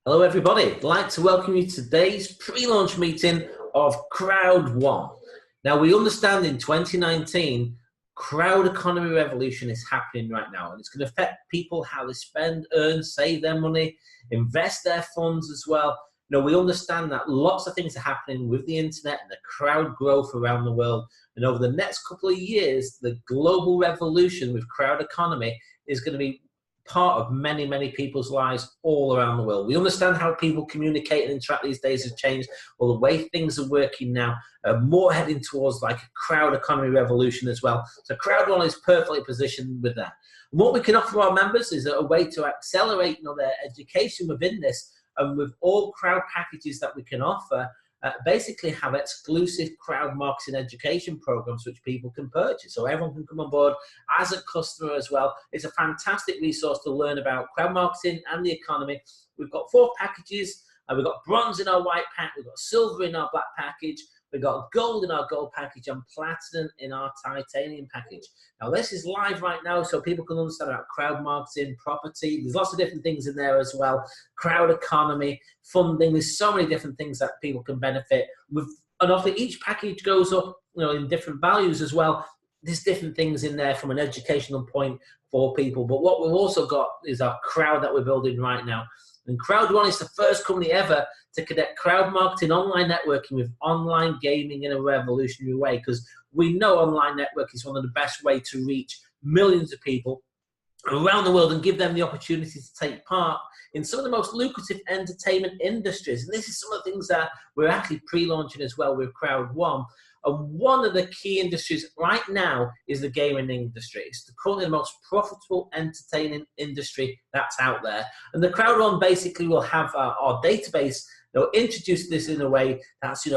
Hello everybody, I'd like to welcome you to today's pre-launch meeting of Crowd One. Now we understand in 2019, crowd economy revolution is happening right now, and it's going to affect people, how they spend, earn, save their money, invest their funds as well. We understand that lots of things are happening with the internet and the crowd growth around the world, and over the next couple of years, the global revolution with crowd economy is going to be part of many, many people's lives all around the world. We understand how people communicate and interact these days has changed, or the way things are working now, more heading towards like a crowd economy revolution as well. So Crowd One is perfectly positioned with that. And what we can offer our members is a way to accelerate their education within this, and with all crowd packages that we can offer, basically have exclusive crowd marketing education programs which people can purchase. So everyone can come on board as a customer as well. It's a fantastic resource to learn about crowd marketing and the economy. We've got 4 packages. We've got bronze in our white pack. We've got silver in our black package. We've got gold in our gold package and platinum in our titanium package. Now this is live right now so people can understand about crowd marketing, property. There's lots of different things in there as well. Crowd economy, funding. There's so many different things that people can benefit with. And often each package goes up in different values as well. There's different things in there from an educational point for people. But what we've also got is our crowd that we're building right now. And Crowd One is the first company ever to connect crowd marketing, online networking with online gaming in a revolutionary way, because we know online networking is one of the best ways to reach millions of people around the world and give them the opportunity to take part in some of the most lucrative entertainment industries. And this is some of the things that we're actually pre-launching as well with Crowd One. And one of the key industries right now is the gaming industry. It's currently the most profitable entertaining industry that's out there. And the Crowd One basically will have our database, introduce this in a way that's,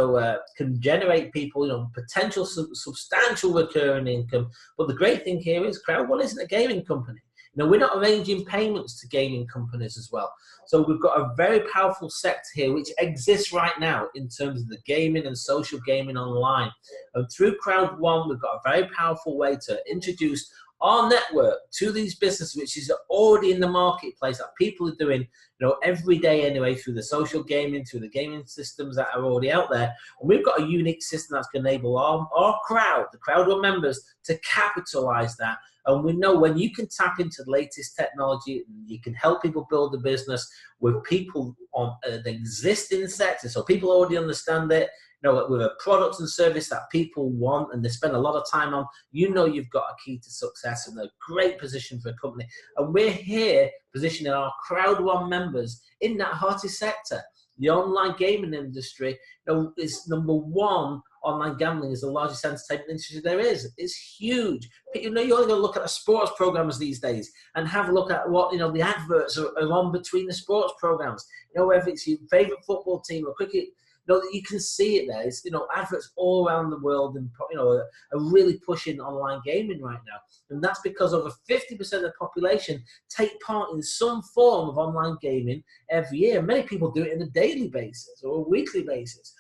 can generate people, potential substantial recurring income. But the great thing here is Crowd One isn't a gaming company. We're not arranging payments to gaming companies as well. So we've got a very powerful sector here which exists right now in terms of the gaming and social gaming online. And through Crowd One, we've got a very powerful way to introduce our network to these businesses, which is already in the marketplace that people are doing, every day anyway, through the social gaming, through the gaming systems that are already out there. And we've got a unique system that's going to enable our crowd, the Crowd One members, to capitalize that. And we know when you can tap into the latest technology, you can help people build a business with people on the existing sector. So people already understand it, with a product and service that people want and they spend a lot of time on, you've got a key to success and a great position for a company. And we're here positioning our Crowd One members in that hottest sector. The online gaming industry, is number one. Online gambling is the largest entertainment industry there is. It's huge. You only got to look at the sports programs these days and have a look at what the adverts are on between the sports programs. Whether it's your favorite football team or cricket, you can see it there. It's adverts all around the world, and are really pushing online gaming right now. And that's because over 50% of the population take part in some form of online gaming every year. Many people do it on a daily basis or a weekly basis.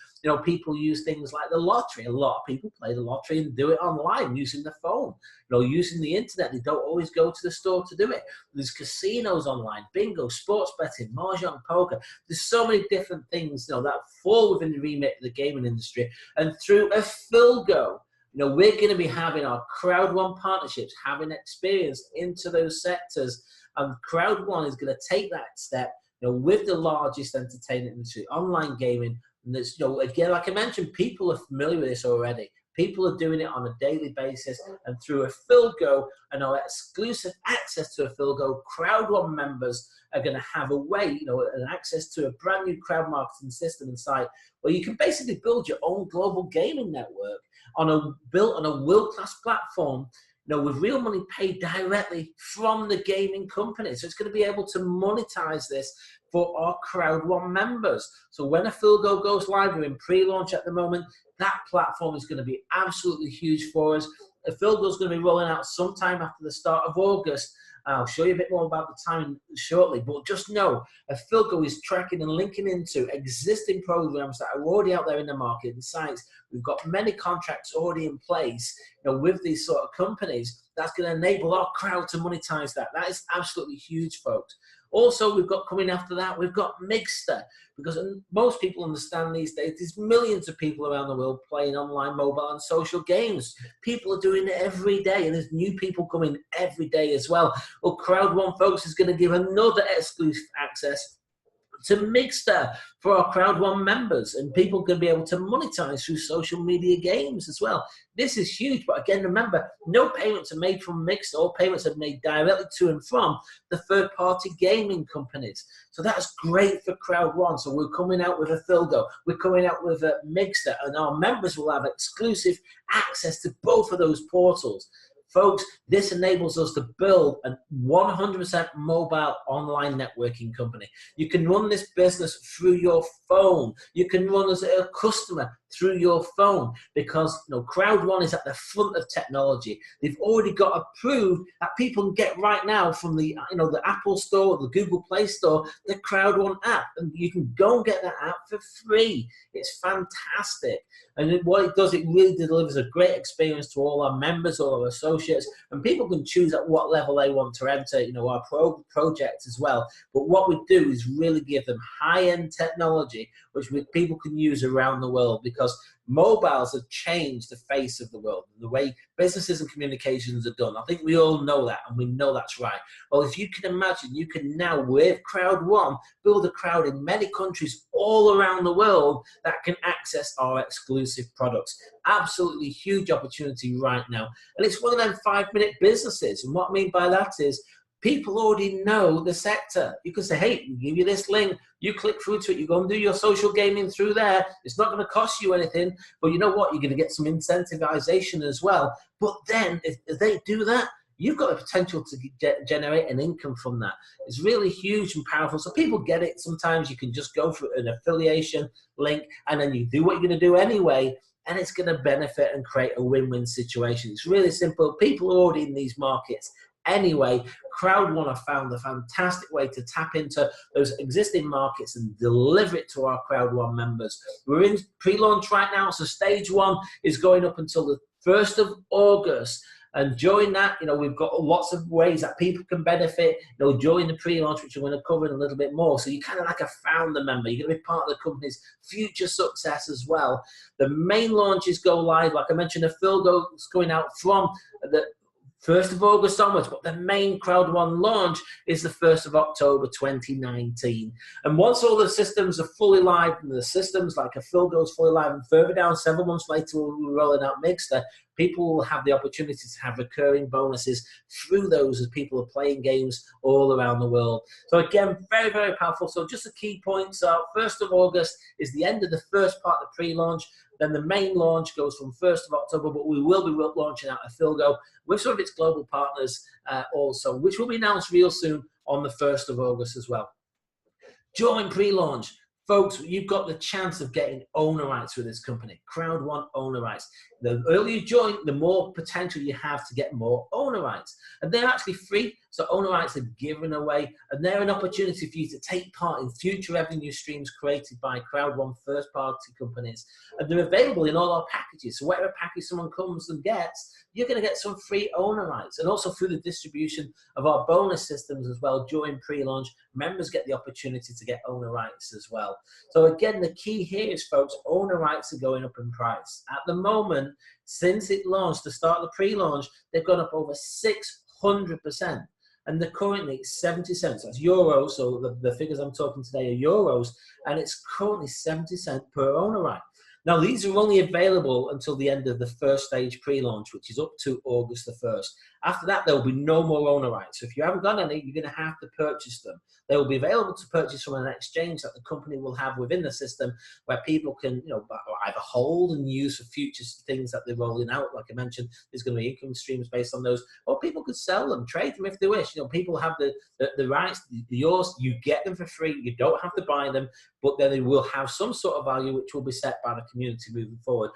People use things like the lottery. A lot of people play the lottery and do it online using the phone, using the internet. They don't always go to the store to do it. There's casinos online, bingo, sports betting, mahjong, poker. There's so many different things, that fall within the remit of the gaming industry. And through a Filgo, we're going to be having our Crowd One partnerships, having experience into those sectors. And Crowd One is going to take that step, with the largest entertainment industry, online gaming. And there's, again, like I mentioned, people are familiar with this already. People are doing it on a daily basis, and through a Filgo and our exclusive access to a Filgo, Crowd One members are going to have a way, an access to a brand new crowd marketing system inside where you can basically build your own global gaming network built on a world-class platform, with real money paid directly from the gaming company. So it's going to be able to monetize this for our Crowd One members. So when a Filgo goes live, we're in pre-launch at the moment, that platform is going to be absolutely huge for us. A Filgo is going to be rolling out sometime after the start of August. I'll show you a bit more about the timing shortly, but just know a Filgo is tracking and linking into existing programs that are already out there in the market and sites. We've got many contracts already in place, with these sort of companies. That's going to enable our crowd to monetize that. That is absolutely huge, folks. Also, we've got coming after that, we've got Mixter, because most people understand these days, there's millions of people around the world playing online, mobile and social games. People are doing it every day, and there's new people coming every day as well. Well, Crowd One, folks, is going to give another exclusive access to Mixter for our Crowd One members, and people can be able to monetize through social media games as well. This is huge, but again, remember, no payments are made from Mixter. All payments are made directly to and from the third-party gaming companies. So that's great for Crowd One. So we're coming out with a Thilgo, we're coming out with a Mixter, and our members will have exclusive access to both of those portals. Folks, this enables us to build a 100% mobile online networking company. You can run this business through your phone. You can run as a customer through your phone, because Crowd One is at the front of technology. They've already got approved that people can get right now from the the Apple Store, the Google Play Store, the Crowd One app, and you can go and get that app for free. It's fantastic. And what it does, it really delivers a great experience to all our members, all our associates, and people can choose at what level they want to enter, our project as well. But what we do is really give them high-end technology, which people can use around the world, because mobiles have changed the face of the world, the way businesses and communications are done. I think we all know that, and we know that's right. Well, if you can imagine, you can now, with Crowd One, build a crowd in many countries all around the world that can access our exclusive products. Absolutely huge opportunity right now. And it's one of them 5-minute businesses. And what I mean by that is, people already know the sector. You can say, hey, we give you this link, you click through to it, you go and do your social gaming through there. It's not going to cost you anything, but you know what? You're going to get some incentivization as well. But then if they do that, you've got the potential to generate an income from that. It's really huge and powerful. So people get it. Sometimes you can just go for an affiliation link, and then you do what you're going to do anyway, and it's going to benefit and create a win-win situation. It's really simple. People are already in these markets anyway. Crowd One have found a fantastic way to tap into those existing markets and deliver it to our Crowd One members. We're in pre-launch right now, so stage 1 is going up until the 1st of August. And during that, we've got lots of ways that people can benefit, during the pre-launch, which I'm going to cover in a little bit more. So you're kind of like a founder member. You're going to be part of the company's future success as well. The main launches go live, like I mentioned, the Thilgo is going out from the 1st of August onwards, but the main Crowd One launch is the 1st of October 2019. And once all the systems are fully live, and the systems like a Thilgo is fully live, and further down, several months later, we'll be rolling out Mixter, people will have the opportunity to have recurring bonuses through those as people are playing games all around the world. So again, very, very powerful. So just the key points are 1st of August is the end of the first part of the pre-launch. Then the main launch goes from 1st of October, but we will be launching out a Thilgo with some of its global partners also, which will be announced real soon on the 1st of August as well. During pre-launch, folks, you've got the chance of getting owner rights with this company, Crowd One owner rights. The earlier you join, the more potential you have to get more owner rights. And they're actually free, so owner rights are given away, and they're an opportunity for you to take part in future revenue streams created by Crowd One first-party companies. And they're available in all our packages. So whatever package someone comes and gets, you're going to get some free owner rights. And also through the distribution of our bonus systems as well during pre-launch, members get the opportunity to get owner rights as well. So again, the key here is, folks, owner rights are going up in price. At the moment, since it launched, the start of the pre-launch, they've gone up over 600%. And they're currently 70 cents. That's euros, so the figures I'm talking today are euros, and it's currently 70 cents per owner right. Now, these are only available until the end of the first stage pre-launch, which is up to August the 1st. After that, there will be no more owner rights. So if you haven't got any, you're going to have to purchase them. They will be available to purchase from an exchange that the company will have within the system, where people can, either hold and use for future things that they're rolling out. Like I mentioned, there's going to be income streams based on those, or people could sell them, trade them if they wish. People have the rights, yours. You get them for free. You don't have to buy them, but then they will have some sort of value, which will be set by the community moving forward.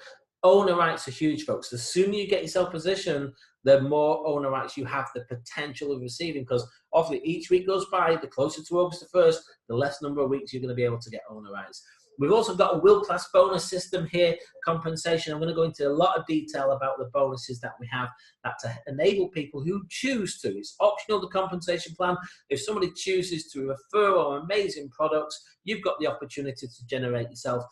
Owner rights are huge, folks. The sooner you get yourself positioned, the more owner rights you have the potential of receiving, because obviously each week goes by, the closer to August the 1st, the less number of weeks you're going to be able to get owner rights. We've also got a world-class bonus system here, compensation. I'm going to go into a lot of detail about the bonuses that we have that to enable people who choose to. It's optional, the compensation plan. If somebody chooses to refer our amazing products, you've got the opportunity to generate yourself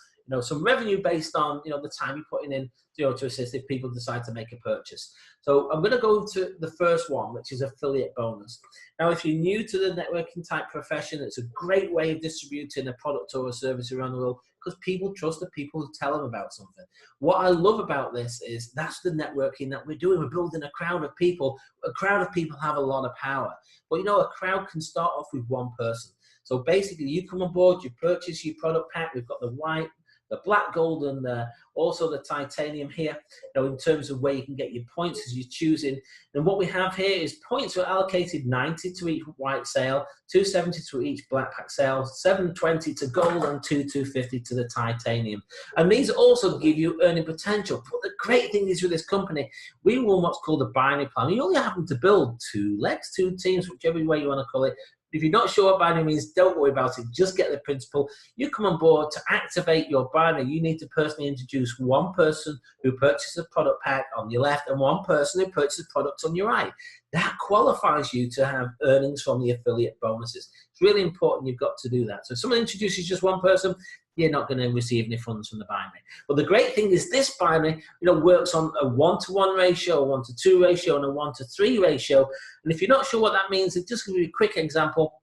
some revenue based on the time you're putting in to assist if people decide to make a purchase. So I'm going to go to the first one, which is affiliate bonus. Now, if you're new to the networking type profession, it's a great way of distributing a product or a service around the world because people trust the people who tell them about something. What I love about this is that's the networking that we're doing. We're building a crowd of people. A crowd of people have a lot of power. But a crowd can start off with one person. So basically, you come on board, you purchase your product pack. We've got the white, the black, gold, and also the titanium here, in terms of where you can get your points as you're choosing. And what we have here is points are allocated 90 to each white sale, 270 to each black pack sale, 720 to gold, and 250 to the titanium. And these also give you earning potential. But the great thing is with this company, we run what's called a binary plan. You only happen to build 2 legs, 2 teams, whichever way you want to call it. If you're not sure what binary means, don't worry about it. Just get the principle. You come on board to activate your binary. You need to personally introduce one person who purchases a product pack on your left and one person who purchases products on your right. That qualifies you to have earnings from the affiliate bonuses. It's really important you've got to do that. So if someone introduces just one person, you're not going to receive any funds from the binary. But the great thing is this binary, works on a 1-to-1 ratio, a 1-to-2 ratio, and a 1-to-3 ratio. And if you're not sure what that means, I'll just give you a quick example.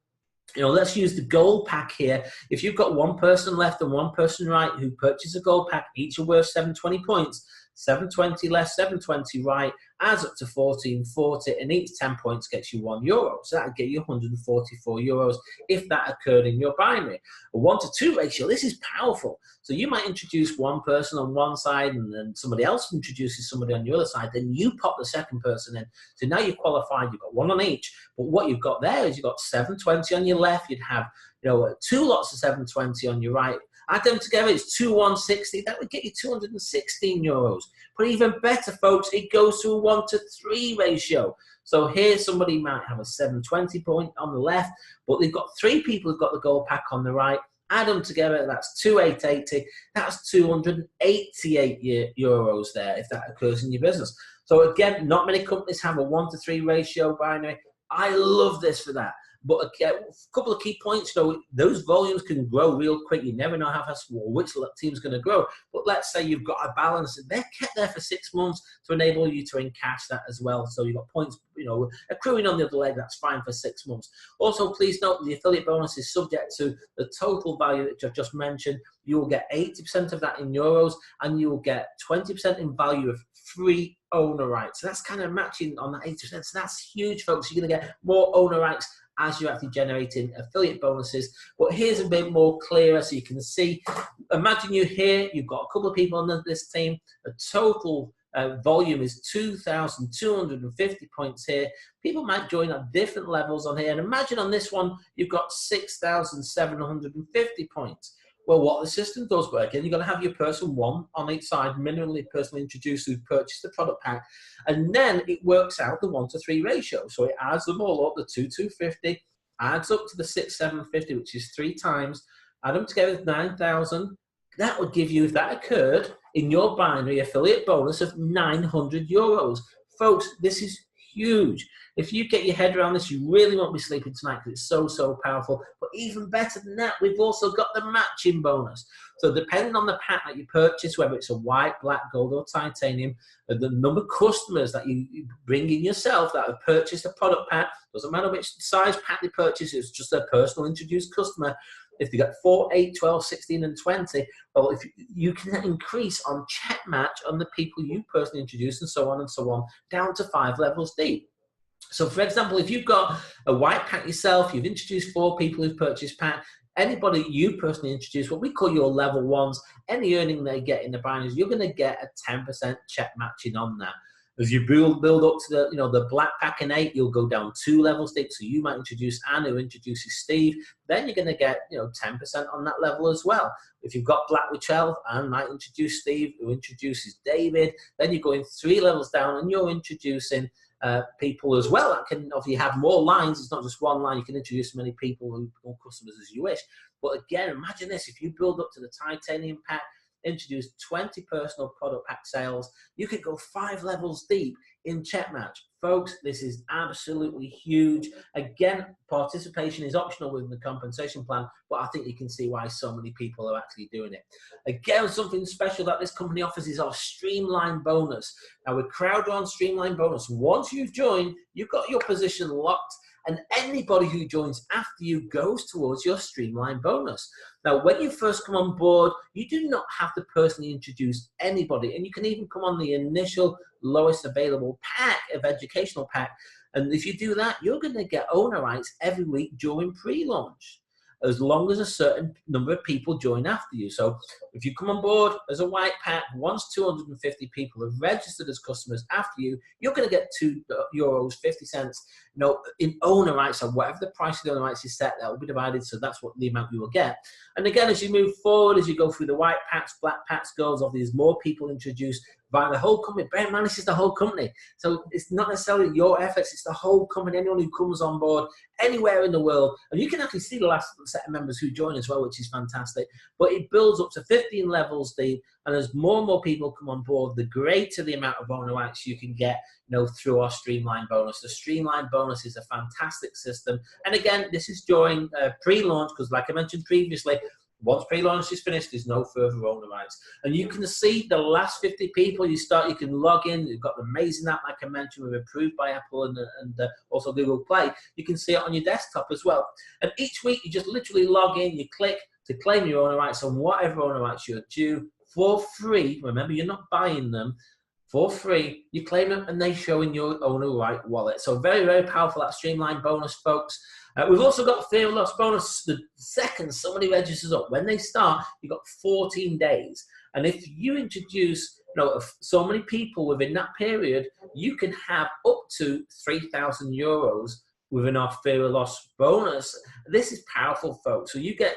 Let's use the gold pack here. If you've got one person left and one person right who purchase a gold pack, each are worth 720 points. 720 left, 720 right, adds up to 1440, and each 10 points gets you €1. So that would get you 144 euros if that occurred in your binary. A 1-to-2 ratio, this is powerful. So you might introduce one person on one side and then somebody else introduces somebody on the other side, then you pop the second person in. So now you're qualified, you've got one on each. But what you've got there is you've got 720 on your left, you'd have 2 lots of 720 on your right. Add them together, it's 2,160. That would get you 216 euros. But even better, folks, it goes to a 1-to-3 ratio. So here somebody might have a 720 point on the left, but they've got 3 people who've got the gold pack on the right. Add them together, that's 2,880. That's 288 euros there if that occurs in your business. So again, not many companies have a 1-to-3 ratio binary. I love this for that. But a couple of key points, those volumes can grow real quick. You never know how fast or which team's going to grow. But let's say you've got a balance. They're kept there for 6 months to enable you to encash that as well. So you've got points, accruing on the other leg. That's fine for 6 months. Also, please note the affiliate bonus is subject to the total value that I've just mentioned. You will get 80% of that in euros, and you will get 20% in value of free owner rights. So that's kind of matching on that 80%. So that's huge, folks. You're going to get more owner rights as you're actually generating affiliate bonuses. But here's a bit more clearer so you can see. Imagine you here, you've got a couple of people on this team. The total volume is 2,250 points here. People might join at different levels on here. And imagine on this one, you've got 6,750 points. Well, what the system does work, and you've got to have your person one on each side, minimally personally introduced who purchased the product pack, and then it works out the 1-to-3 ratio. So it adds them all up, the 2,250, adds up to the 6,750, which is 3 times, add them together with 9,000. That would give you, if that occurred, in your binary affiliate bonus of 900 euros. Folks, this is huge. If you get your head around this, you really won't be sleeping tonight because it's so, so powerful. But even better than that, we've also got the matching bonus. So depending on the pack that you purchase, whether it's a white, black, gold, or titanium, the number of customers that you bring in yourself that have purchased a product pack, doesn't matter which size pack they purchase, it's just a personal introduced customer. If they got 4, 8, 12, 16, and 20, well, if you can increase on check match on the people you personally introduce and so on, down to 5 levels deep. So, for example, if you've got a white pack yourself, you've introduced 4 people who've purchased pack, anybody you personally introduce, what we call your level ones, any earning they get in the binaries, you're going to get a 10% check matching on that. As you build up to the, the black pack and 8, you'll go down 2 levels deep. So you might introduce Anne, who introduces Steve. Then you're going to get, 10% on that level as well. If you've got black with 12, Anne might introduce Steve, who introduces David. Then you're going 3 levels down and you're introducing people as well. That can, if you have more lines, it's not just one line, you can introduce as many people who become customers as you wish. But again, imagine this, if you build up to the titanium pack, introduce 20 personal product pack sales, you could go 5 levels deep in Checkmatch. Folks, this is absolutely huge. Again, participation is optional within the compensation plan, but I think you can see why so many people are actually doing it. Again, something special that this company offers is our Streamline bonus. Now with CrowdOne Streamline bonus, once you've joined, you've got your position locked, and anybody who joins after you goes towards your Streamline bonus. Now, when you first come on board, you do not have to personally introduce anybody, and you can even come on the initial lowest available pack of educational pack. And if you do that, you're going to get owner rights every week during pre-launch, as long as a certain number of people join after you. So if you come on board as a white pack, once 250 people have registered as customers after you, you're going to get €2.50, in owner rights. So whatever the price of the owner rights is set, that will be divided. So that's what the amount you will get. And again, as you move forward, as you go through the white packs, black packs, golds, of these more people introduced by the whole company. Bear in mind, this is the whole company. So it's not necessarily your efforts, it's the whole company, anyone who comes on board anywhere in the world. And you can actually see the last set of members who join as well, which is fantastic. But it builds up to 15 levels deep, and as more and more people come on board, the greater the amount of owner rights you can get, through our Streamline bonus. The Streamline bonus is a fantastic system. And again, this is during pre-launch, because like I mentioned previously, once pre-launch is finished, there's no further owner rights. And you can see the last 50 people you can log in. You've got the amazing app, like I mentioned, we're approved by Apple and also Google Play. You can see it on your desktop as well. And each week you just literally log in, you click to claim your owner rights on whatever owner rights you're due for free. Remember, you're not buying them. For free, you claim them and they show in your owner right wallet. So very, very powerful, that Streamline bonus, folks. We've also got Fear of Loss bonus. The second somebody registers up, when they start, you've got 14 days. And if you introduce so many people within that period, you can have up to €3,000 within our Fear of Loss bonus. This is powerful, folks. So you get,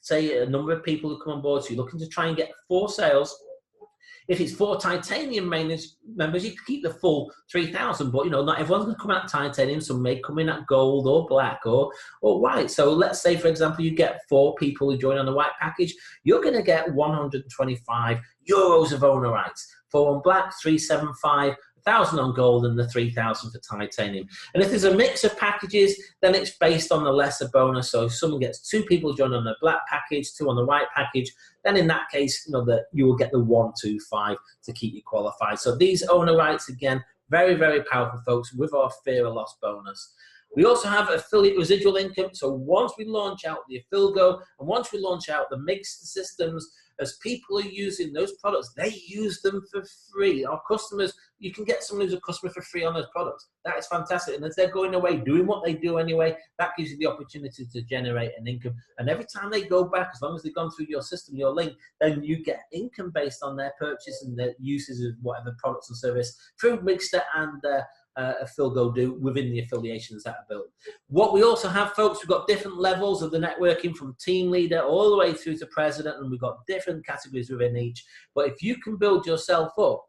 say, a number of people who come on board. So you're looking to try and get 4 sales. If it's 4 titanium members, you can keep the full 3,000, but not everyone's going to come out titanium. Some may come in at gold or black or white. So let's say, for example, you get 4 people who join on the white package, you're going to get €125 of owner rights. 4 on black, 375. 1,000 on gold and the 3,000 for titanium. And if there's a mix of packages, then it's based on the lesser bonus. So if someone gets 2 people join on the black package, 2 on the white package, then in that case, that you will get the 125 to keep you qualified. So these owner rights, again, very, very powerful, folks, with our Fear of Loss bonus. We also have affiliate residual income. So once we launch out the Affilgo and once we launch out the mixed systems, as people are using those products, they use them for free. Our customers, you can get someone who's a customer for free on those products. That is fantastic. And as they're going away, doing what they do anyway, that gives you the opportunity to generate an income. And every time they go back, as long as they've gone through your system, your link, then you get income based on their purchase and their uses of whatever products and service through Mixter and Affilgo do within the affiliations that are built. What we also have, folks, we've got different levels of the networking, from team leader all the way through to president, and we've got different categories within each. But if you can build yourself up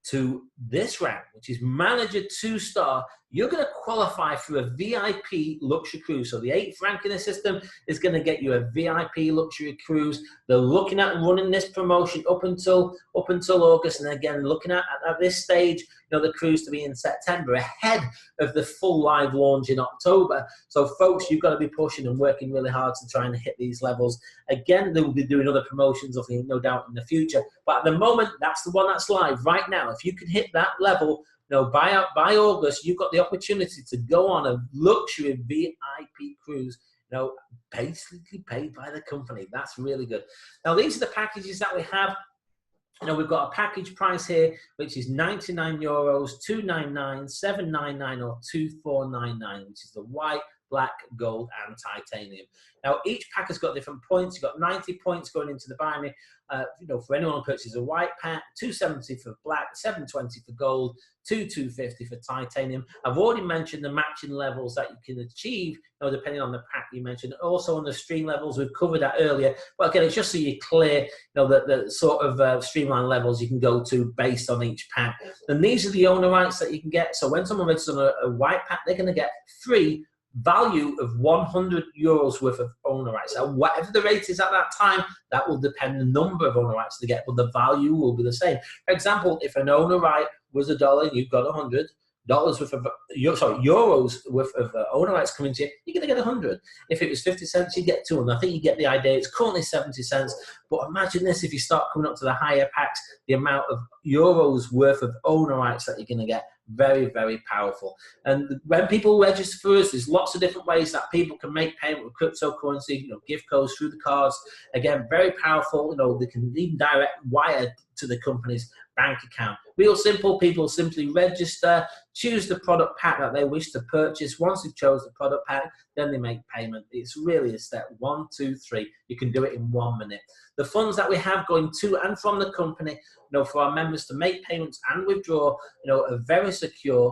to this rank, which is manager 2-star, you're going to qualify for a VIP luxury cruise. So the 8th rank in the system is going to get you a VIP luxury cruise. They're looking at running this promotion up until August, and again looking at this stage, the cruise to be in September, ahead of the full live launch in October. So folks, you've got to be pushing and working really hard to try and hit these levels. Again, they will be doing other promotions, I think, no doubt, in the future. But at the moment, that's the one that's live right now. If you can hit that level, by August, you've got the opportunity to go on a luxury VIP cruise, basically paid by the company. That's really good. Now, these are the packages that we have. We've got a package price here, which is €99, €299, €799, or €2499, which is the white, black, gold, and titanium. Now, each pack has got different points. You've got 90 points going into the binary. For anyone who purchases a white pack, 270 for black, 720 for gold, 250 for titanium. I've already mentioned the matching levels that you can achieve, depending on the pack you mentioned. Also on the stream levels, we've covered that earlier. But again, it's just so you're clear, the sort of streamline levels you can go to based on each pack. And these are the owner rights that you can get. So when someone registers on a white pack, they're going to get free value of €100 worth of owner rights. Now, whatever the rate is at that time, that will depend on the number of owner rights to get, but the value will be the same. For example, if an owner right was $1 and you've got $100 worth of euros worth of owner rights coming to you, you're going to get 100. If it was 50 cents, you get 200. I think you get the idea. It's currently 70 cents, but imagine this: if you start coming up to the higher packs, the amount of euros worth of owner rights that you're going to get. Very, very powerful. And when people register for us, there's lots of different ways that people can make payment with cryptocurrency, gift codes through the cards. Again, very powerful. They can even direct wire to the company's bank account. Real simple. People simply register, choose the product pack that they wish to purchase. Once they've chose the product pack, then they make payment. It's really a step 1, 2, 3. You can do it in 1 minute. The funds that we have going to and from the company, for our members to make payments and withdraw, are very secure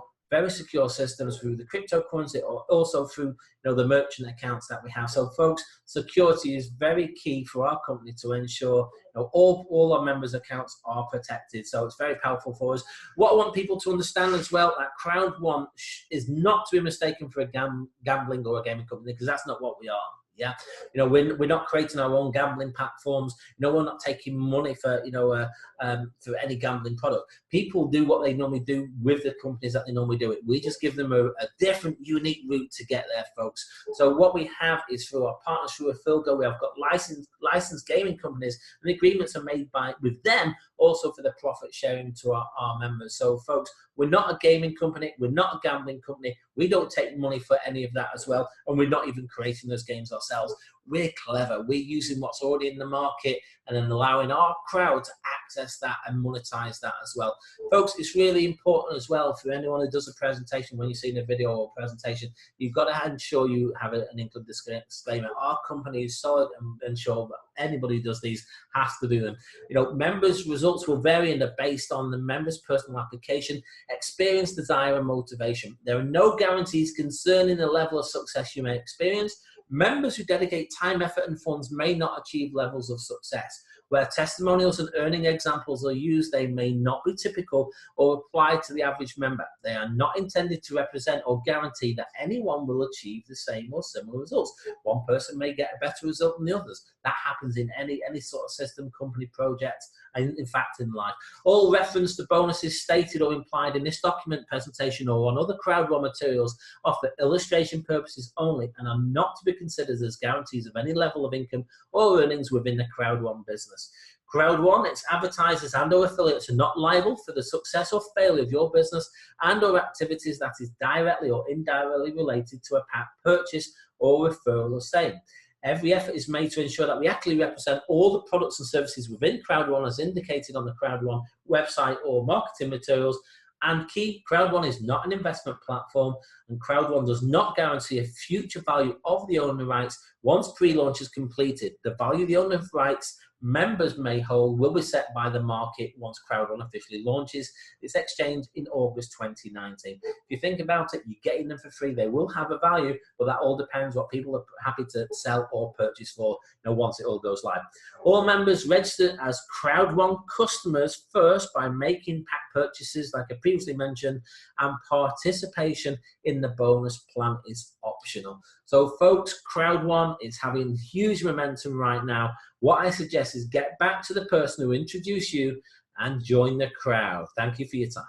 systems through the cryptocurrency, or also through the merchant accounts that we have. So folks, security is very key for our company to ensure all our members' accounts are protected. So it's very powerful for us. What I want people to understand as well, that Crowd One is not to be mistaken for a gambling or a gaming company, because that's not what we are. Yeah, we're not creating our own gambling platforms. We're not taking money for for any gambling product. People do what they normally do with the companies that they normally do it. We just give them a different, unique route to get there, folks. So what we have is through our partners through Afilgo, we have got licensed gaming companies, and the agreements are made with them also for the profit sharing to our members. So folks, we're not a gaming company, we're not a gambling company, we don't take money for any of that as well, and we're not even creating those games ourselves. We're clever. We're using what's already in the market and then allowing our crowd to access that and monetize that as well. Folks, it's really important as well for anyone who does a presentation. When you're seeing a video or presentation, you've got to ensure you have an include disclaimer. Our company is solid and ensure that anybody who does these has to do them. Members' results will vary and are based on the member's personal application, experience, desire, and motivation. There are no guarantees concerning the level of success you may experience. Members who dedicate time, effort, and funds may not achieve levels of success. Where testimonials and earning examples are used, they may not be typical or apply to the average member. They are not intended to represent or guarantee that anyone will achieve the same or similar results. One person may get a better result than the others. That happens in any sort of system, company, project, and in fact in life. All reference to bonuses stated or implied in this document, presentation, or on other Crowd One materials are for illustration purposes only and are not to be considered as guarantees of any level of income or earnings within the Crowd One business. Crowd One, its advertisers and or affiliates are not liable for the success or failure of your business and or activities that is directly or indirectly related to a pack purchase or referral or sale. Every effort is made to ensure that we accurately represent all the products and services within Crowd One as indicated on the Crowd One website or marketing materials. And key, Crowd One is not an investment platform, and Crowd One does not guarantee a future value of the owner rights once pre-launch is completed. The value of the owner rights members may hold will be set by the market once Crowd One officially launches its exchange in August 2019. If you think about it, you're getting them for free. They will have a value, but that all depends what people are happy to sell or purchase for once it all goes live. All members register as Crowd One customers first by making pack purchases, like I previously mentioned, and participation in the bonus plan is optional. So folks, Crowd One is having huge momentum right now. What I suggest is get back to the person who introduced you and join the crowd. Thank you for your time.